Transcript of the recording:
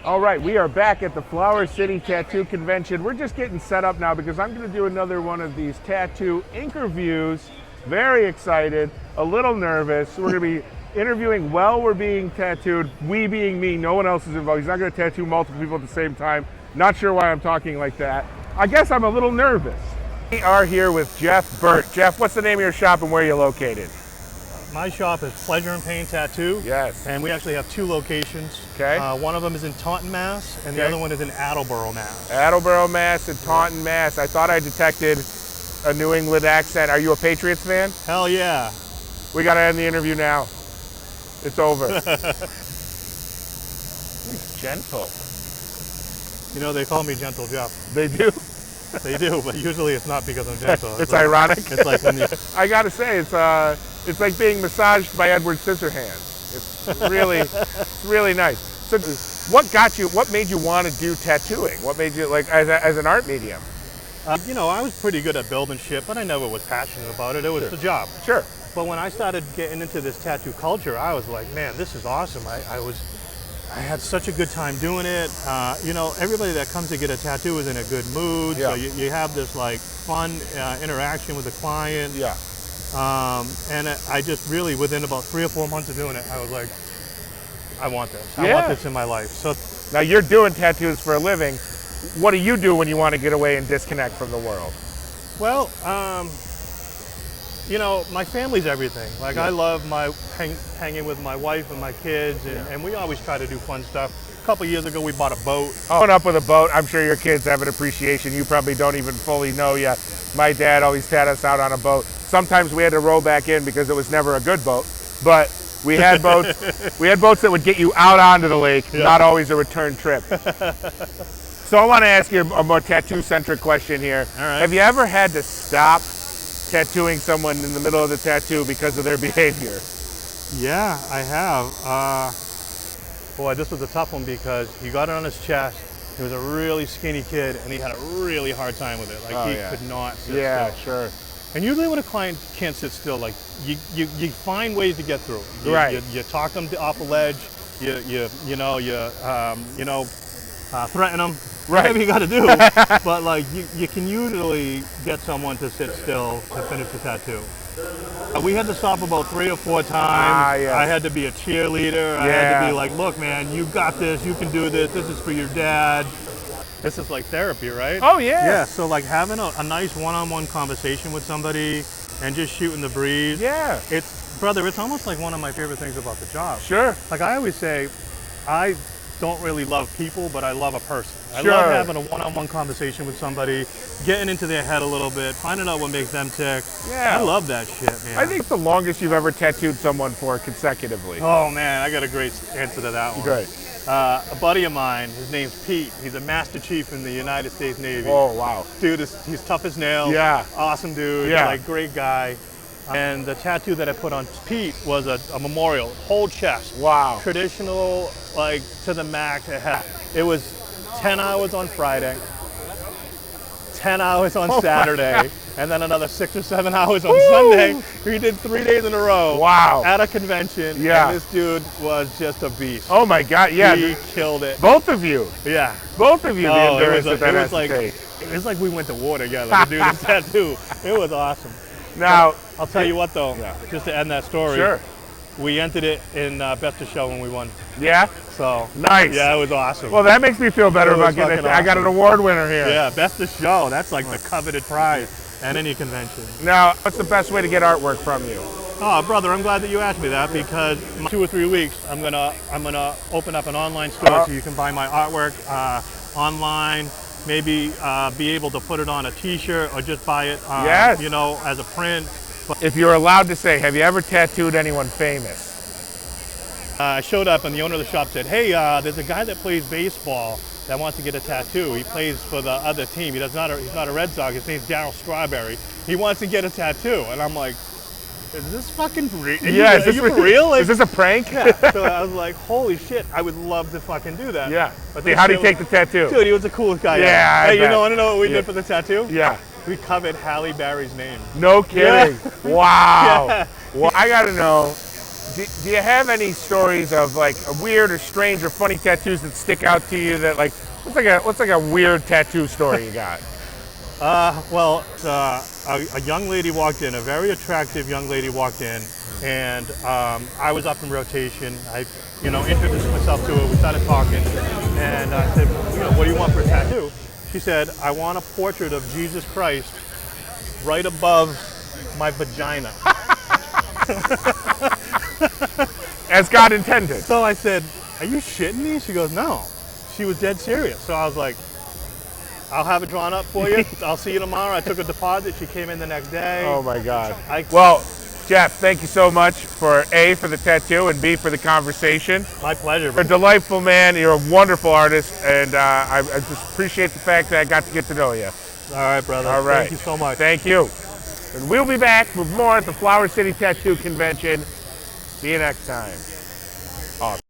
All right, we are back at the Flower City Tattoo Convention. We're just getting set up now because I'm going to do another one of these tattoo interviews. Very excited, a little nervous. We're going to be interviewing while we're being tattooed, we being me, no one else is involved. He's not going to tattoo multiple people at the same time. Not sure why I'm talking like that. I guess I'm a little nervous. We are here with Jeff Burt. Jeff, what's the name of your shop and where you're located? My shop is Pleasure and Pain Tattoo. Yes. And we actually have two locations. Okay. One of them is in Taunton, Mass, and the other one is in Attleboro, Mass. Attleboro, Mass, and Taunton, Mass. I thought I detected a New England accent. Are you a Patriots fan? Hell yeah. We got to end the interview now. It's over. He's gentle. You know, they call me Gentle Jeff. They do? They do, but usually it's not because I'm gentle. It's like, ironic. It's like when you... I got to say, it's like being massaged by Edward Scissorhands. It's really nice. So what made you want to do tattooing? What made you, like, as an art medium? You know, I was pretty good at building shit, but I never was passionate about it. It was the job. Sure. But when I started getting into this tattoo culture, I was like, man, this is awesome. I had such a good time doing it. You know, everybody that comes to get a tattoo is in a good mood. Yeah. So you have this like fun interaction with the client. Yeah. And I just really, within about 3 or 4 months of doing it, I was like, I want this. Yeah. I want this in my life. So now you're doing tattoos for a living. What do you do when you want to get away and disconnect from the world? Well, you know, my family's everything. Like, I love hanging with my wife and my kids, and we always try to do fun stuff. A couple years ago, we bought a boat. Growing up with a boat, I'm sure your kids have an appreciation. You probably don't even fully know yet. My dad always had us out on a boat. Sometimes we had to row back in because it was never a good boat, but we had boats. We had boats that would get you out onto the lake, not always a return trip. So I want to ask you a more tattoo-centric question here. All right. Have you ever had to stop tattooing someone in the middle of the tattoo because of their behavior? Yeah, I have. Boy, this was a tough one because he got it on his chest. He was a really skinny kid, and he had a really hard time with it. Like, he could not sit still. Sure. And usually when a client can't sit still, like, you find ways to get through it. Right. You talk them off a ledge. You threaten them. Right. Whatever you got to do. But like, you can usually get someone to sit still to finish the tattoo. We had to stop about 3 or 4 times. Yes. I had to be a cheerleader. I had to be like, look, man, you got this. You can do this. This is for your dad. This is like therapy, right? Oh, yeah. Yeah, so like having a nice one-on-one conversation with somebody and just shooting the breeze. Yeah. It's almost like one of my favorite things about the job. Sure. Like I always say, I don't really love people, but I love a person. I Sure. love having a one-on-one conversation with somebody, getting into their head a little bit, finding out what makes them tick. Yeah. I love that shit, man. I think the longest you've ever tattooed someone for consecutively. Oh man, I got a great answer to that one. Great. A buddy of mine, his name's Pete. He's a Master Chief in the United States Navy. Oh, wow. Dude, he's tough as nails. Yeah. Awesome dude. Yeah. Like, great guy. And the tattoo that I put on Pete was a memorial, whole chest. Wow. Traditional, like to the max. It was 10 hours on Friday, 10 hours on Saturday, and then another 6 or 7 hours on Sunday. We did 3 days in a row. Wow. At a convention. Yeah. And this dude was just a beast. Oh my God, yeah. He killed it. Both of you. Yeah. Both of you, the endurance that has to take. It was like we went to war together to do this tattoo. It was awesome. Now, I'll tell you what though, Yeah. just to end that story. Sure. We entered it in Best of Show when we won. Yeah? So Nice. yeah, it was awesome. Well, that makes me feel better It was about getting it. fucking I got an awesome. award winner here. Yeah, Best of Show. That's like the coveted prize at any convention. Now, what's the best way to get artwork from you? Oh, brother, I'm glad that you asked me that because in 2 or 3 weeks, I'm gonna open up an online store so you can buy my artwork online. Maybe be able to put it on a T-shirt or just buy it, Yes. you know, as a print. If you're allowed to say, have you ever tattooed anyone famous? I showed up and the owner of the shop said, hey, there's a guy that plays baseball that wants to get a tattoo. He plays for the other team. He's not a Red Sox. His name's Darryl Strawberry. He wants to get a tattoo. And I'm like, is this fucking real? Yeah, Are you for real? Like, is this a prank? yeah. So I was like, holy shit, I would love to fucking do that. Yeah. But How do you take the tattoo? Dude, he was the coolest guy Yeah, ever. I Hey, bet. want to know what we did for the tattoo? Yeah. We covered Halle Berry's name. No kidding. Yeah. Wow. Yeah. Well, I got to know, do you have any stories of like a weird or strange or funny tattoos that stick out to you? That like, what's like a weird tattoo story you got? Well, a young lady walked in, a very attractive young lady walked in, and I was up in rotation. I, introduced myself to her. We started talking, and I said, what do you want for a tattoo? She said, I want a portrait of Jesus Christ right above my vagina. As God intended. So I said, are you shitting me? She goes, no. She was dead serious. So I was like, I'll have it drawn up for you. I'll see you tomorrow. I took a deposit. She came in the next day. Oh my God. Well, Jeff, thank you so much for A, for the tattoo, and B, for the conversation. My pleasure. You're a delightful man. You're a wonderful artist, and I just appreciate the fact that I got to get to know you. All right, brother. All right. Thank you so much. Thank you. And we'll be back with more at the Flower City Tattoo Convention. See you next time. Awesome.